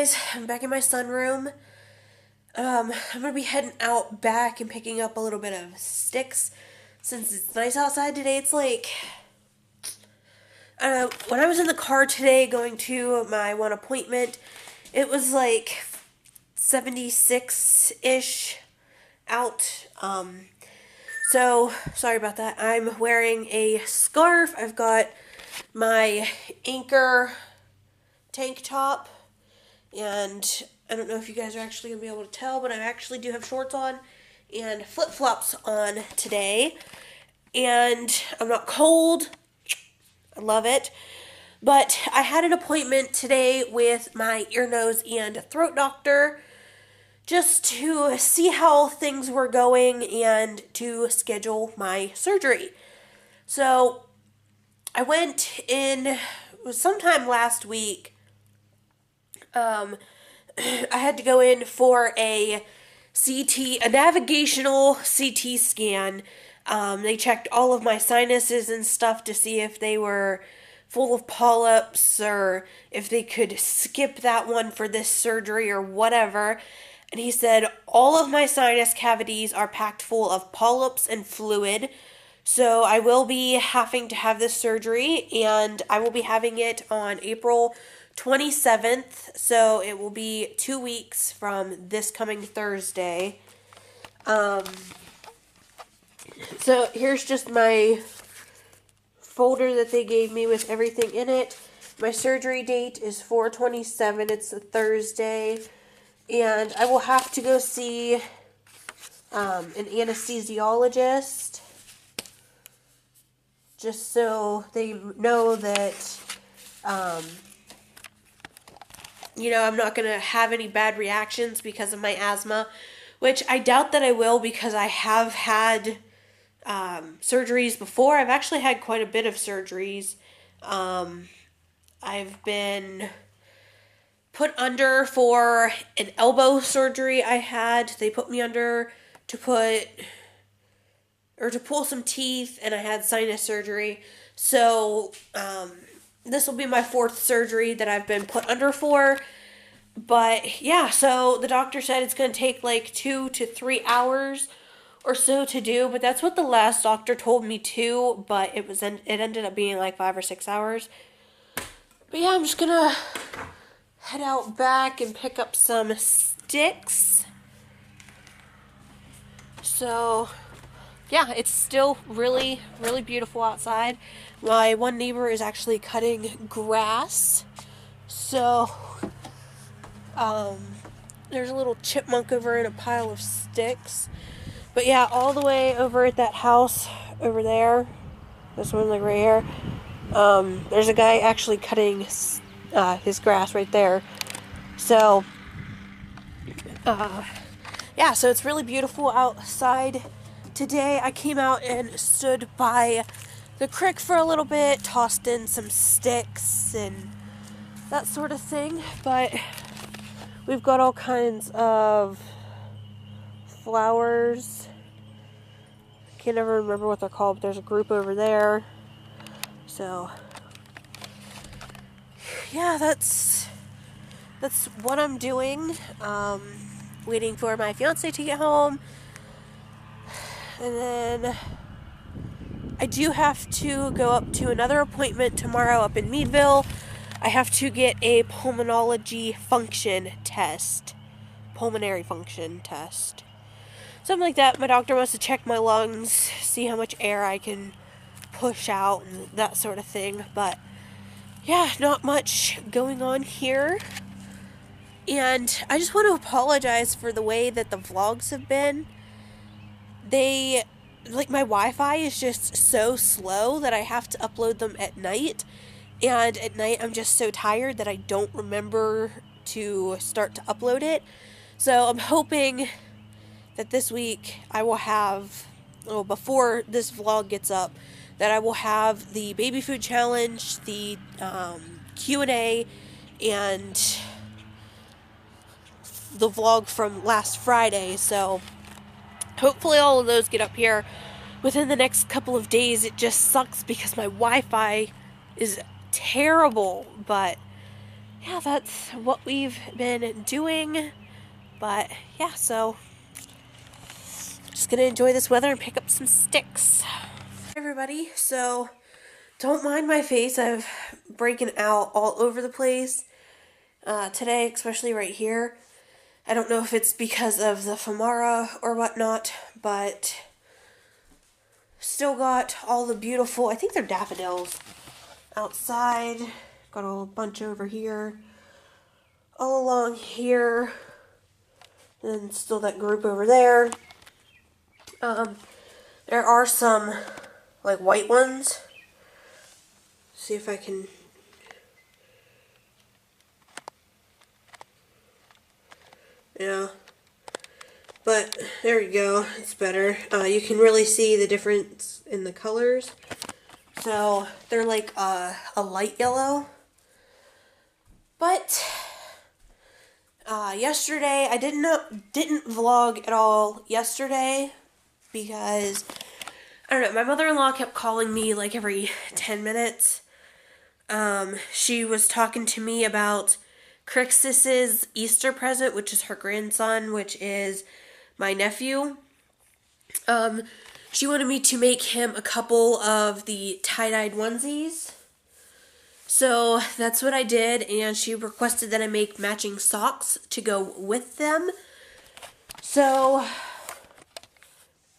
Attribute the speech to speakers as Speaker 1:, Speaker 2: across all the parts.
Speaker 1: guys, I'm back in my sunroom. I'm gonna be heading out back and picking up a little bit of sticks since it's nice outside today. It's like, when I was in the car today going to my one appointment, it was like 76-ish out. So sorry about that. I'm wearing a scarf. I've got my Anchor tank top, and I don't know if you guys are actually going to be able to tell, but I actually do have shorts on and flip-flops on today, and I'm not cold. I love it. But I had an appointment today with my ear, nose, and throat doctor just to see how things were going and to schedule my surgery. So I went in, it was sometime last week. I had to go in for a navigational CT scan. They checked all of my sinuses and stuff to see if they were full of polyps or if they could skip that one for this surgery or whatever. And he said all of my sinus cavities are packed full of polyps and fluid. So I will be having to have this surgery, and I will be having it on April 27th. So it will be 2 weeks from this coming Thursday. So here's just my folder that they gave me with everything in it. My surgery date is 4/27. It's a Thursday. And I will have to go see an anesthesiologist just so they know that, I'm not going to have any bad reactions because of my asthma, which I doubt that I will because I have had surgeries before. I've actually had quite a bit of surgeries. I've been put under for an elbow surgery I had. They put me under to pull some teeth, and I had sinus surgery. So, this will be my 4th surgery that I've been put under for. But, yeah, so the doctor said it's going to take like 2 to 3 hours or so to do, but that's what the last doctor told me too, but it ended up being like 5 or 6 hours. But yeah, I'm just going to head out back and pick up some sticks. So, yeah, it's still really, really beautiful outside. My one neighbor is actually cutting grass. So, there's a little chipmunk over in a pile of sticks. But yeah, all the way over at that house over there, this one like right here, there's a guy actually cutting his grass right there. So, yeah, so it's really beautiful outside today. I came out and stood by the creek for a little bit, tossed in some sticks and that sort of thing. But we've got all kinds of flowers. Can't ever remember what they're called, but there's a group over there. So, yeah, that's what I'm doing. Waiting for my fiance to get home. And then I do have to go up to another appointment tomorrow up in Meadville. I have to get a pulmonary function test. Something like that. My doctor wants to check my lungs, see how much air I can push out and that sort of thing. But yeah, not much going on here. And I just want to apologize for the way that the vlogs have been. My Wi-Fi is just so slow that I have to upload them at night. And at night I'm just so tired that I don't remember to start to upload it. So I'm hoping that this week I will have, before this vlog gets up, that I will have the baby food challenge, the Q&A, and the vlog from last Friday. So hopefully all of those get up here within the next couple of days. It just sucks because my Wi-Fi is terrible, but yeah, that's what we've been doing. But yeah, so just gonna enjoy this weather and pick up some sticks. Hey everybody, so don't mind my face. I've breaking out all over the place today, especially right here. I don't know if it's because of the Famara or whatnot, but still got all the beautiful, I think they're daffodils, outside. Got a little bunch over here, all along here, and still that group over there. There are some like white ones. See if I can. Yeah. But there you go. It's better. You can really see the difference in the colors. So they're like a light yellow. But yesterday I didn't vlog at all yesterday because I don't know. My mother-in-law kept calling me like every 10 minutes. She was talking to me about Crixus's Easter present, which is her grandson, which is my nephew. She wanted me to make him a couple of the tie-dyed onesies. So that's what I did, and she requested that I make matching socks to go with them. So,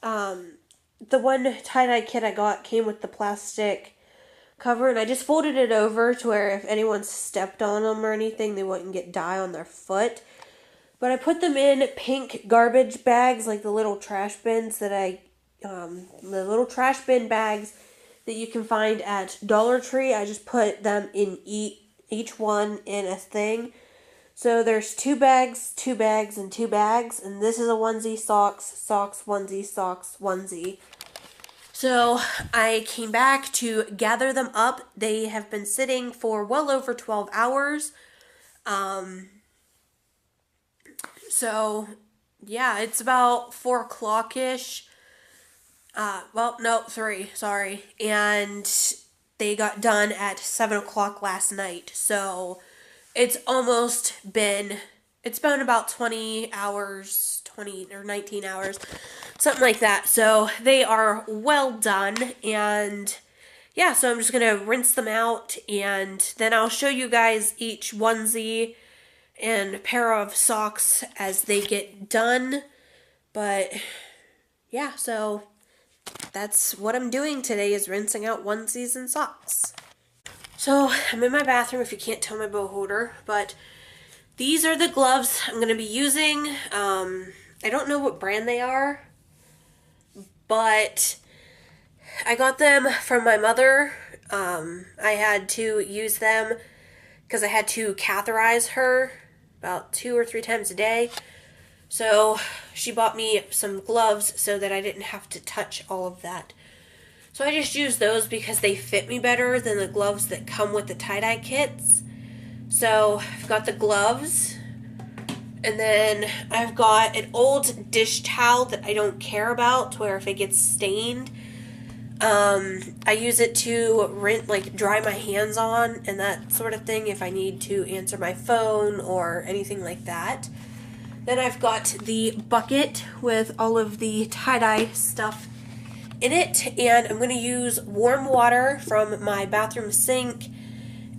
Speaker 1: the one tie-dye kit I got came with the plastic cover, and I just folded it over to where if anyone stepped on them or anything, they wouldn't get dye on their foot. But I put them in pink garbage bags, like the little trash bins that the little trash bin bags that you can find at Dollar Tree. I just put them in each one in a thing. So there's 2 bags, 2 bags, and 2 bags. And this is a onesie, socks, socks, onesie, socks, onesie. So I came back to gather them up. They have been sitting for well over 12 hours. So yeah, it's about 4 o'clock-ish. Well, no, 3, sorry. And they got done at 7 o'clock last night. So it's been about 20 hours, 20 or 19 hours, something like that. So they are well done. And yeah, so I'm just going to rinse them out. And then I'll show you guys each onesie and pair of socks as they get done. But yeah, so that's what I'm doing today, is rinsing out onesies and socks. So I'm in my bathroom, if you can't tell my bow holder, but these are the gloves I'm going to be using. I don't know what brand they are, but I got them from my mother. I had to use them because I had to catheterize her about 2 or 3 times a day. So she bought me some gloves so that I didn't have to touch all of that. So I just use those because they fit me better than the gloves that come with the tie-dye kits. So I've got the gloves, and then I've got an old dish towel that I don't care about, where if it gets stained, I use it to dry my hands on and that sort of thing if I need to answer my phone or anything like that. Then I've got the bucket with all of the tie-dye stuff in it, and I'm going to use warm water from my bathroom sink.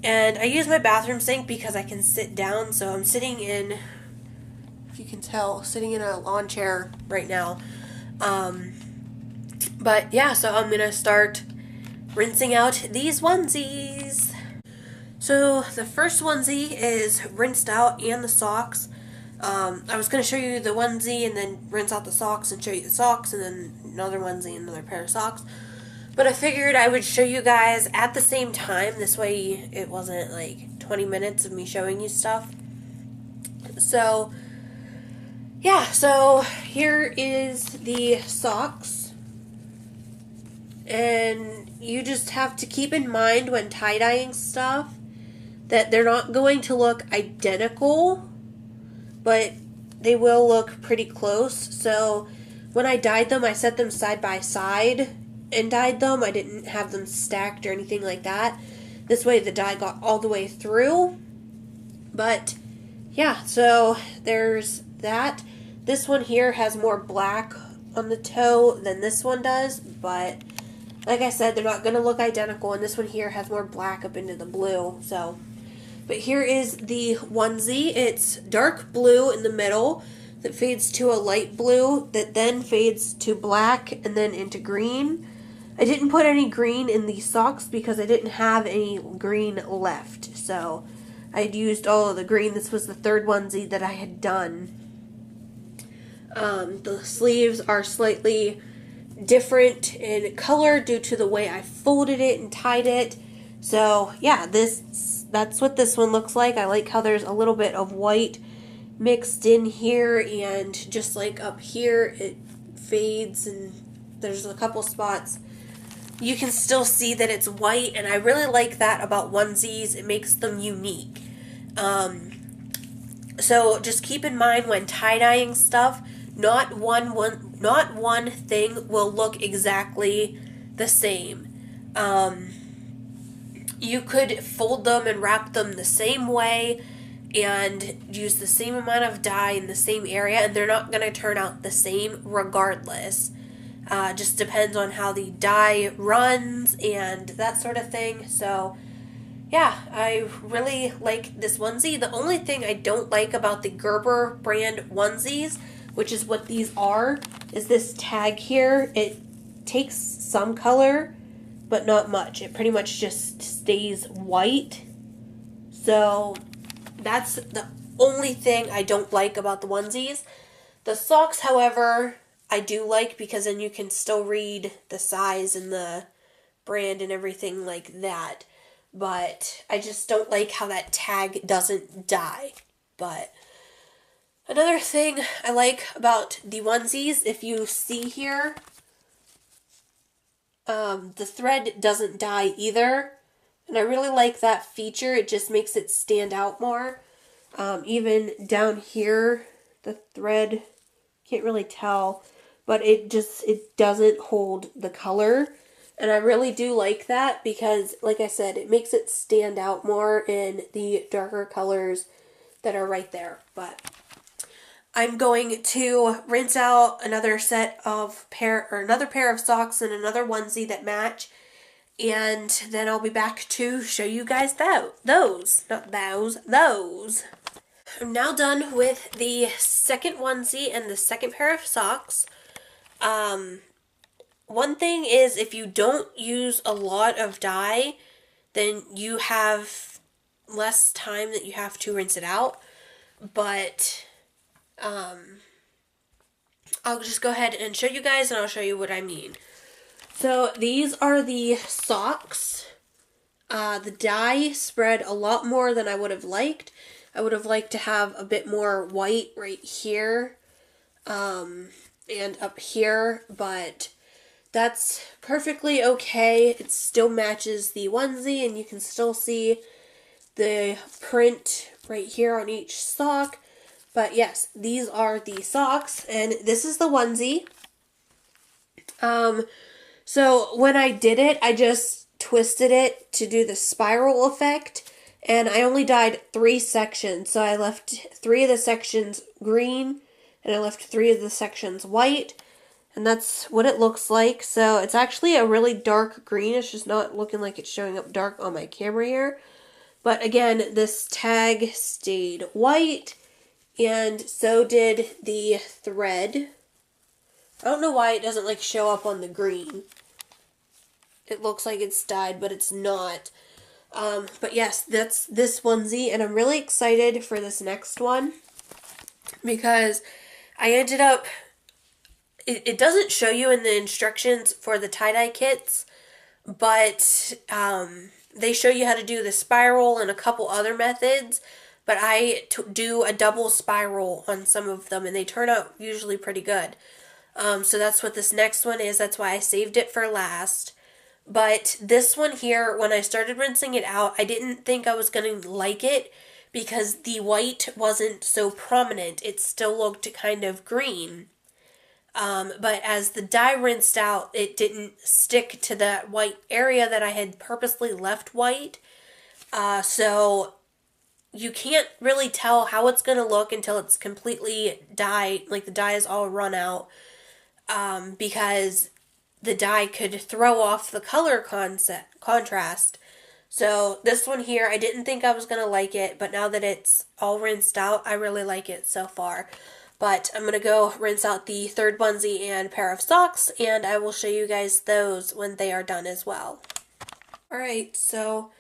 Speaker 1: And I use my bathroom sink because I can sit down, so I'm sitting in, if you can tell, sitting in a lawn chair right now. But yeah, so I'm going to start rinsing out these onesies. So the first onesie is rinsed out, and the socks. I was going to show you the onesie and then rinse out the socks and show you the socks and then another onesie and another pair of socks. But I figured I would show you guys at the same time. This way it wasn't like 20 minutes of me showing you stuff. So, yeah, so here is the socks. And you just have to keep in mind when tie-dyeing stuff that they're not going to look identical, but they will look pretty close. So when I dyed them, I set them side by side and dyed them. I didn't have them stacked or anything like that. This way the dye got all the way through. But yeah, so there's that. This one here has more black on the toe than this one does, but like I said, they're not going to look identical, and this one here has more black up into the blue. So, but here is the onesie. It's dark blue in the middle that fades to a light blue that then fades to black and then into green. I didn't put any green in the socks because I didn't have any green left. So I had used all of the green. This was the third onesie that I had done. The sleeves are slightly different in color due to the way I folded it and tied it. So yeah, that's what this one looks like. I like how there's a little bit of white mixed in here, and just like up here it fades and there's a couple spots you can still see that it's white, and I really like that about onesies. It makes them unique. So just keep in mind when tie-dyeing stuff, not one thing will look exactly the same. You could fold them and wrap them the same way and use the same amount of dye in the same area, and they're not going to turn out the same regardless. Just depends on how the dye runs and that sort of thing. So yeah, I really like this onesie. The only thing I don't like about the Gerber brand onesies, which is what these are, is this tag here. It takes some color, but not much. It pretty much just stays white. So that's the only thing I don't like about the onesies. The socks, however, I do like, because then you can still read the size and the brand and everything like that. But I just don't like how that tag doesn't dye. But another thing I like about the onesies, if you see here, the thread doesn't dye either. And I really like that feature. It just makes it stand out more. Even down here, the thread, can't really tell, but it doesn't hold the color. And I really do like that because, like I said, it makes it stand out more in the darker colors that are right there. But I'm going to rinse out another pair of socks and another onesie that match, and then I'll be back to show you guys those. I'm now done with the second onesie and the second pair of socks. One thing is, if you don't use a lot of dye, then you have less time that you have to rinse it out. But I'll just go ahead and show you guys, and I'll show you what I mean. So these are the socks. The dye spread a lot more than I would have liked. I would have liked to have a bit more white right here and up here, but that's perfectly okay. It still matches the onesie, and you can still see the print right here on each sock. But yes, these are the socks, and this is the onesie. So when I did it, I just twisted it to do the spiral effect, and I only dyed 3 sections. So I left 3 of the sections green, and I left 3 of the sections white. And that's what it looks like. So it's actually a really dark green. It's just not looking like it's showing up dark on my camera here. But again, this tag stayed white, and so did the thread. I don't know why it doesn't like show up on the green. It looks like it's dyed, but it's not. But yes, that's this onesie, and I'm really excited for this next one because I ended up... It doesn't show you in the instructions for the tie-dye kits, but they show you how to do the spiral and a couple other methods, but I do a double spiral on some of them, and they turn out usually pretty good. So that's what this next one is. That's why I saved it for last. But this one here, when I started rinsing it out, I didn't think I was going to like it because the white wasn't so prominent. It still looked kind of green. But as the dye rinsed out, it didn't stick to that white area that I had purposely left white. So you can't really tell how it's going to look until it's completely dyed, like the dye is all run out, because the dye could throw off the color contrast. So this one here, I didn't think I was going to like it, but now that it's all rinsed out, I really like it so far. But I'm going to go rinse out the third onesie and pair of socks, and I will show you guys those when they are done as well. Alright, so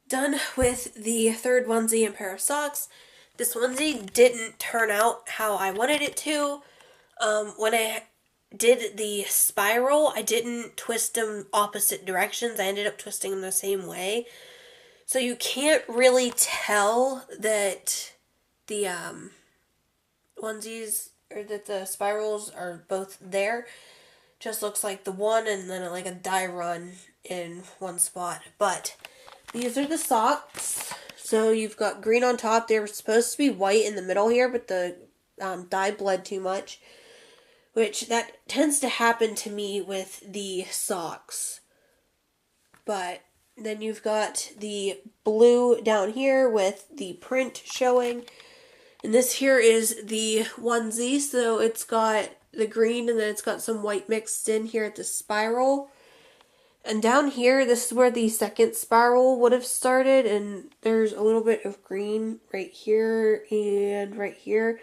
Speaker 1: done with the third onesie and pair of socks. This onesie didn't turn out how I wanted it to. When I did the spiral, I didn't twist them opposite directions. I ended up twisting them the same way. So you can't really tell that the onesies, or that the spirals are both there. Just looks like the one and then like a dye run in one spot. But these are the socks. So you've got green on top. They were supposed to be white in the middle here, but the dye bled too much, which that tends to happen to me with the socks. But then you've got the blue down here with the print showing. And this here is the onesie, so it's got the green and then it's got some white mixed in here at the spiral. And down here, this is where the second spiral would have started, and there's a little bit of green right here and right here.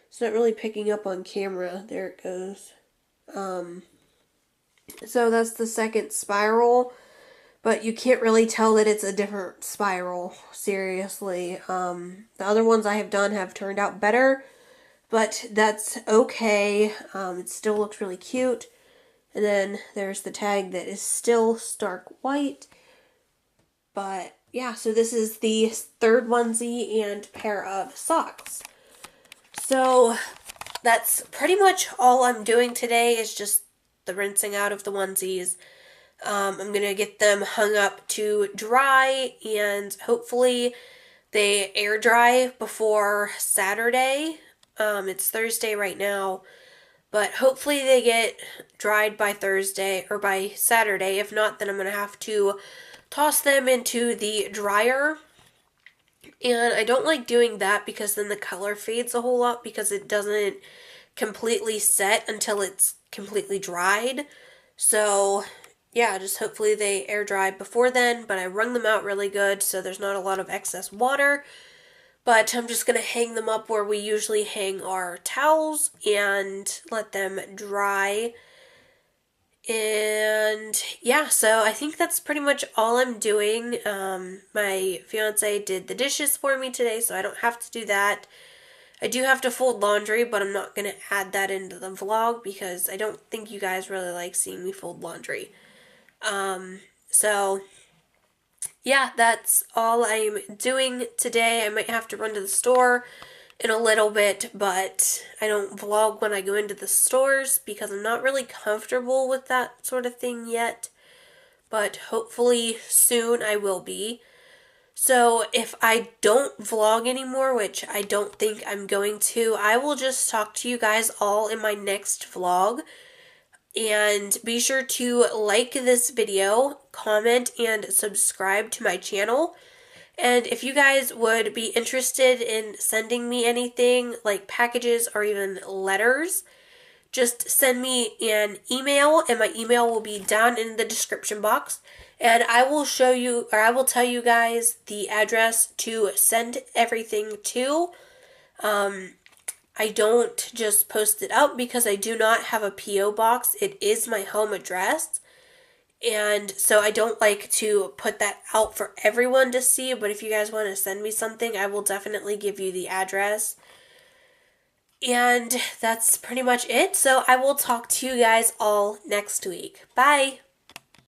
Speaker 1: It's not really picking up on camera. There it goes. So that's the second spiral, but you can't really tell that it's a different spiral, seriously. The other ones I have done have turned out better, but that's okay. It still looks really cute. And then there's the tag that is still stark white. But yeah, so this is the third onesie and pair of socks. So that's pretty much all I'm doing today, is just the rinsing out of the onesies. I'm going to get them hung up to dry, and hopefully they air dry before Saturday. It's Thursday right now, but hopefully they get dried by Thursday or by Saturday. If not, then I'm going to have to toss them into the dryer. And I don't like doing that because then the color fades a whole lot because it doesn't completely set until it's completely dried. So yeah, just hopefully they air dry before then, but I wrung them out really good so there's not a lot of excess water. But I'm just going to hang them up where we usually hang our towels and let them dry. And yeah, so I think that's pretty much all I'm doing. My fiance did the dishes for me today, so I don't have to do that. I do have to fold laundry, but I'm not going to add that into the vlog because I don't think you guys really like seeing me fold laundry. So yeah, that's all I'm doing today. I might have to run to the store in a little bit, but I don't vlog when I go into the stores because I'm not really comfortable with that sort of thing yet, but hopefully soon I will be. So if I don't vlog anymore, which I don't think I'm going to, I will just talk to you guys all in my next vlog. And be sure to like this video, comment, and subscribe to my channel. And if you guys would be interested in sending me anything, like packages or even letters, just send me an email, and my email will be down in the description box. And I will show you, or I will tell you guys the address to send everything to. I don't just post it out because I do not have a P.O. box. It is my home address. And so I don't like to put that out for everyone to see, but if you guys want to send me something, I will definitely give you the address. And that's pretty much it. So I will talk to you guys all next week. Bye!